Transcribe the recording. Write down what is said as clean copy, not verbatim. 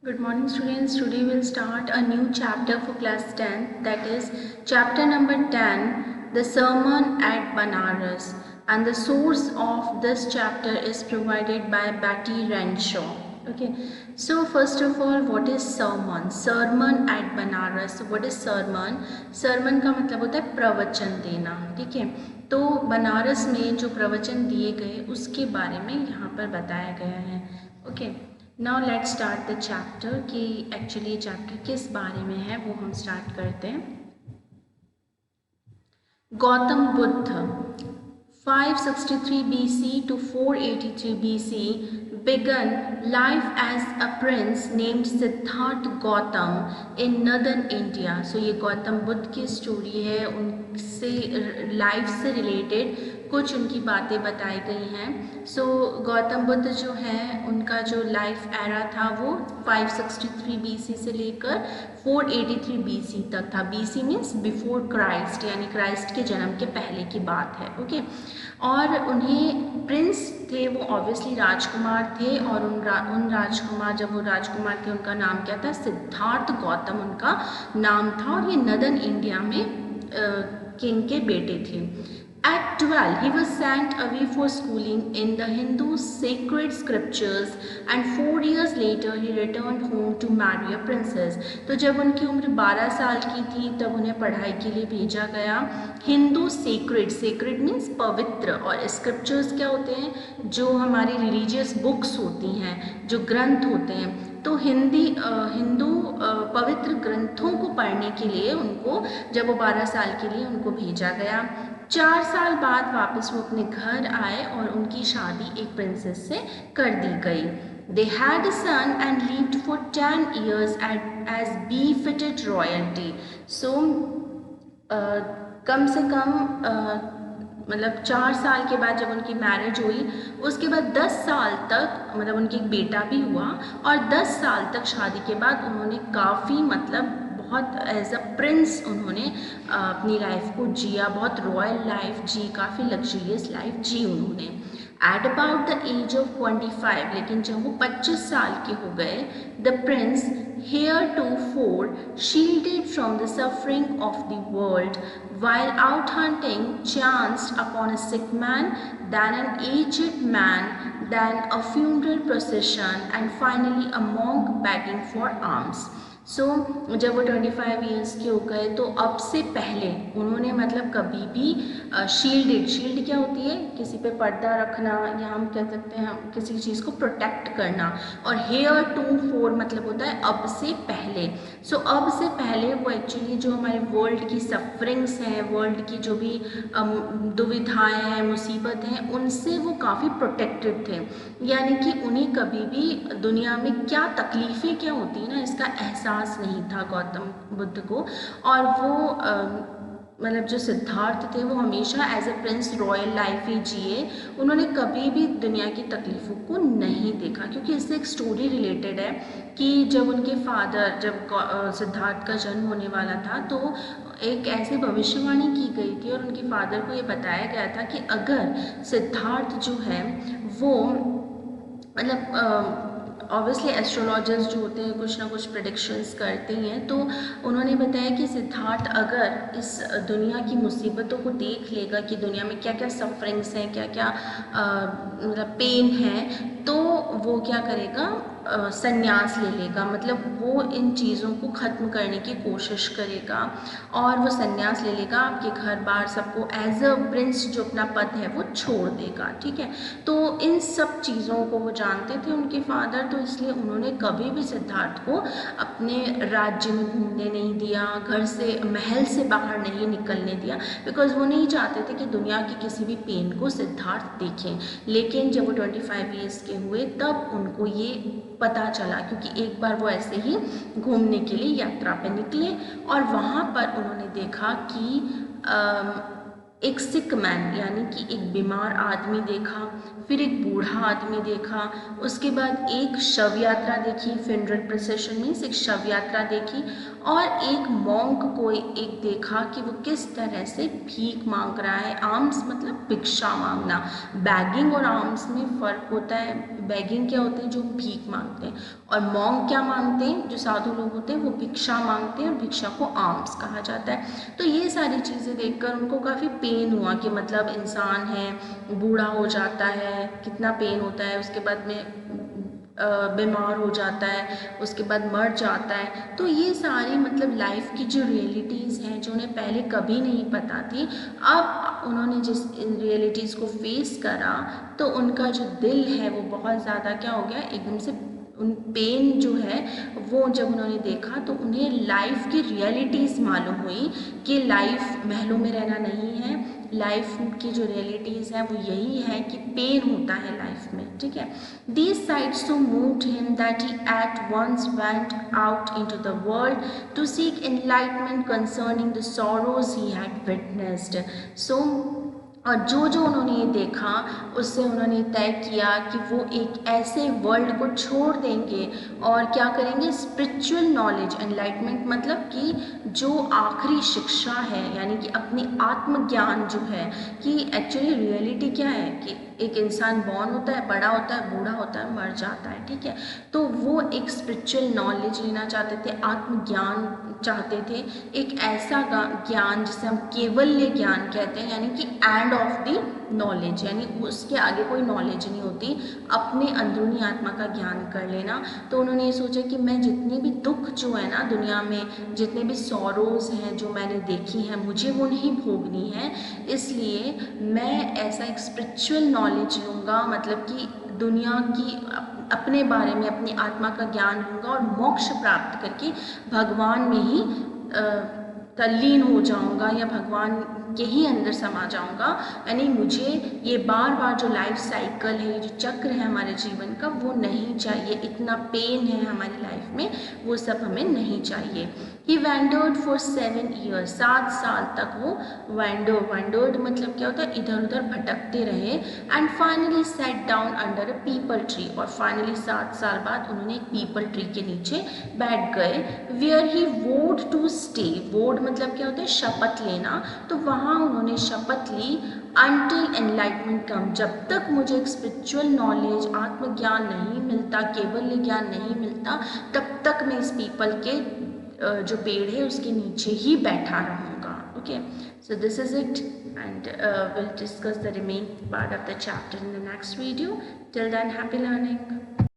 Good morning students. Today we'll start a new chapter for class 10, that is chapter number 10, the sermon at Banaras, and the source of this chapter is provided by Betty Renshaw. Okay, so first of all, what is sermon? Sermon at Banaras. So what is sermon? Sermon का मतलब होता है प्रवचन देना. ठीक है, तो बनारस में जो प्रवचन दिए गए उसके बारे में यहाँ पर बताया गया है. Okay, now let's start the chapter कि एक्चुअली चैप्टर किस बारे में है वो हम स्टार्ट करते हैं. Gautam Buddha 563 BC to 483 BC began life as a prince named Siddharth Gautam in northern India. So ये गौतम बुद्ध की स्टोरी है, उनसे लाइफ से रिलेटेड कुछ उनकी बातें बताई गई हैं. सो गौतम बुद्ध जो हैं उनका जो लाइफ एरा था वो 563 BC से लेकर 483 BC तक था. BC मीन्स बिफोर क्राइस्ट, यानी क्राइस्ट के जन्म के पहले की बात है. ओके, और उन्हें प्रिंस थे, वो ऑब्वियसली राजकुमार थे, और उन राजकुमार, जब वो राजकुमार थे उनका नाम क्या था? सिद्धार्थ गौतम उनका नाम था, और ये नदर्न इंडिया में किंग के बेटे थे. At 12, he was sent away for schooling in the Hindu sacred scriptures, and 4 years later he returned home to marry a princess. तो जब उनकी उम्र 12 साल की थी तब उन्हें पढ़ाई के लिए भेजा गया. हिंदू सेक्रेड, सेक्रेड मीन्स पवित्र, और स्क्रिप्चर्स क्या होते हैं? जो हमारी रिलीजियस बुक्स होती हैं, जो ग्रंथ होते हैं. तो हिंदू पवित्र ग्रंथों को पढ़ने के लिए उनको, जब वो 12 साल के लिए उनको भेजा गया. 4 साल बाद वापस वो अपने घर आए और उनकी शादी एक प्रिंसेस से कर दी गई. They had a son and lived for 10 years as befitted royalty. So कम से कम मतलब 4 साल के बाद जब उनकी मैरिज हुई, उसके बाद 10 साल तक, मतलब उनके एक बेटा भी हुआ, और 10 साल तक शादी के बाद उन्होंने काफ़ी, मतलब बहुत एज अ प्रिंस उन्होंने अपनी लाइफ को जिया, बहुत रॉयल लाइफ जी, काफ़ी लग्जरियस लाइफ जी उन्होंने. At about the age of 25, लेकिन जब वो 25 साल के हो गए, the prince heretofore shielded from the suffering of the world, while out hunting chanced upon a sick man, then an aged man, then a funeral procession, and finally a monk begging for alms. सो जब वो 25 years के हो गए तो अब से पहले उन्होंने मतलब कभी भी शील्ड क्या होती है? किसी पे पर्दा रखना, या हम कह सकते हैं किसी चीज़ को प्रोटेक्ट करना, और हेयरटोफोर मतलब होता है अब से पहले. सो अब से पहले वो एक्चुअली जो हमारे वर्ल्ड की सफरिंग्स हैं, वर्ल्ड की जो भी दुविधाएँ हैं, मुसीबत हैं, उनसे वो काफ़ी प्रोटेक्टेड थे. यानी कि उन्हें कभी भी दुनिया में क्या तकलीफ़ें क्या होती हैं ना, इसका एहसास नहीं था गौतम बुद्ध को. और वो मतलब जो सिद्धार्थ थे वो हमेशा as a prince royal life ही जिए. उन्होंने कभी भी दुनिया की तकलीफ़ों को नहीं देखा, क्योंकि इससे एक स्टोरी रिलेटेड है कि जब उनके फादर, जब सिद्धार्थ का जन्म होने वाला था, तो एक ऐसी भविष्यवाणी की गई थी और उनके फादर को ये बताया गया था कि अगर सिद्धार्थ जो है वो, मतलब ऑब्वियसली एस्ट्रोलॉजर्स जो होते हैं कुछ ना कुछ प्रेडिक्शंस करते हैं, तो उन्होंने बताया कि सिद्धार्थ अगर इस दुनिया की मुसीबतों को देख लेगा कि दुनिया में क्या क्या सफरिंग्स हैं, क्या क्या मतलब पेन है, तो वो क्या करेगा? संन्यास ले लेगा, मतलब वो इन चीज़ों को ख़त्म करने की कोशिश करेगा, और वो संन्यास ले लेगा, आपके घर बार सबको एज अ प्रिंस जो अपना पद है वो छोड़ देगा. ठीक है, तो इन सब चीज़ों को वो जानते थे उनके फादर, तो इसलिए उन्होंने कभी भी सिद्धार्थ को अपने राज्य में घूमने नहीं दिया, घर से, महल से बाहर नहीं निकलने दिया, बिकॉज वो नहीं चाहते थे कि दुनिया की किसी भी पेन को सिद्धार्थ देखें. लेकिन जब वो 25 ईयर्स के हुए तब उनको ये पता चला, क्योंकि एक बार वो ऐसे ही घूमने के लिए यात्रा पे निकले, और वहाँ पर उन्होंने देखा कि एक सिक मैन, यानी कि एक बीमार आदमी देखा. फिर एक बूढ़ा आदमी देखा, उसके बाद एक शव यात्रा देखी, फ्यूनरल प्रोसेशन मीन्स एक शव यात्रा देखी, और एक मॉन्क को एक देखा कि वो किस तरह से भीख मांग रहा है। आर्म्स मतलब भिक्षा मांगना, बैगिंग और आर्म्स में फ़र्क होता है। बैगिंग क्या होते हैं, जो भीख मांगते हैं, और मॉन्क क्या मांगते हैं, जो साधु लोग होते हैं वो भिक्षा मांगते हैं, और भिक्षा को आर्म्स कहा जाता है। तो ये सारी चीज़ें देखकर उनको काफ़ी पेन हुआ कि मतलब इंसान है, बूढ़ा हो जाता है, कितना पेन होता है, उसके बाद में बीमार हो जाता है, उसके बाद मर जाता है। तो ये सारी मतलब लाइफ की जो रियलिटीज़ हैं, जो उन्हें पहले कभी नहीं पता थी, अब उन्होंने जिस इन रियलिटीज़ को फेस करा तो उनका जो दिल है वो बहुत ज़्यादा क्या हो गया, एकदम से उन पेन जो है वो जब उन्होंने देखा तो उन्हें लाइफ की रियलिटीज़ मालूम हुई कि लाइफ महलों में रहना नहीं है, लाइफ की जो रियलिटीज़ है वो यही है कि पेन होता है लाइफ में, ठीक है। These sights so moved him that he at once went out into the world to seek enlightenment concerning the sorrows he had witnessed. So और जो उन्होंने ये देखा उससे उन्होंने तय किया कि वो एक ऐसे वर्ल्ड को छोड़ देंगे और क्या करेंगे, स्पिरिचुअल नॉलेज, एनलाइटमेंट मतलब कि जो आखिरी शिक्षा है, यानी कि अपनी आत्मज्ञान जो है कि एक्चुअली रियलिटी क्या है कि एक इंसान बॉर्न होता है, बड़ा होता है, बूढ़ा होता है, मर जाता है, ठीक है। तो वो एक स्पिरिचुअल नॉलेज लेना चाहते थे, आत्मज्ञान चाहते थे, एक ऐसा ज्ञान जिसे हम केवल्य ज्ञान कहते हैं, यानी कि एंड ऑफ द नॉलेज, यानी उसके आगे कोई नॉलेज नहीं होती, अपने अंदरूनी आत्मा का ज्ञान कर लेना। तो उन्होंने ये सोचा कि मैं जितने भी दुख जो है ना दुनिया में, जितने भी सॉरोज़ हैं जो मैंने देखी हैं, मुझे वो नहीं भोगनी है, इसलिए मैं ऐसा एक स्पिरिचुअल नॉलेज लूँगा, मतलब कि दुनिया की अपने बारे में, अपनी आत्मा का ज्ञान लूँगा और मोक्ष प्राप्त करके भगवान में ही तल्लीन हो जाऊँगा या भगवान के ही अंदर समा जाऊँगा। यानी मुझे ये बार बार जो लाइफ साइकिल है, ये जो चक्र है हमारे जीवन का, वो नहीं चाहिए, इतना पेन है हमारी लाइफ में, वो सब हमें नहीं चाहिए। ही वैंडर्ड फॉर 7 years, 7 साल तक वो वैंडर्ड मतलब क्या होता है, इधर उधर भटकते रहे। And finally set down under a people tree, और फाइनली 7 साल बाद उन्होंने एक पीपल ट्री के नीचे बैठ गए। वेयर ही वोड टू स्टे, वोड मतलब क्या होता है, शपथ लेना, तो वहाँ उन्होंने शपथ ली अनटिल एनलाइटमेंट कम, जब तक मुझे एक स्पिरिचुअल नॉलेज, आत्मज्ञान नहीं मिलता, केवल्य ज्ञान नहीं मिलता, तब तक मैं इस पीपल के जो पेड़ है उसके नीचे ही बैठा रहूँगा। Okay, so this is it, and will discuss the remaining part of the chapter in the next video. Till then, happy learning.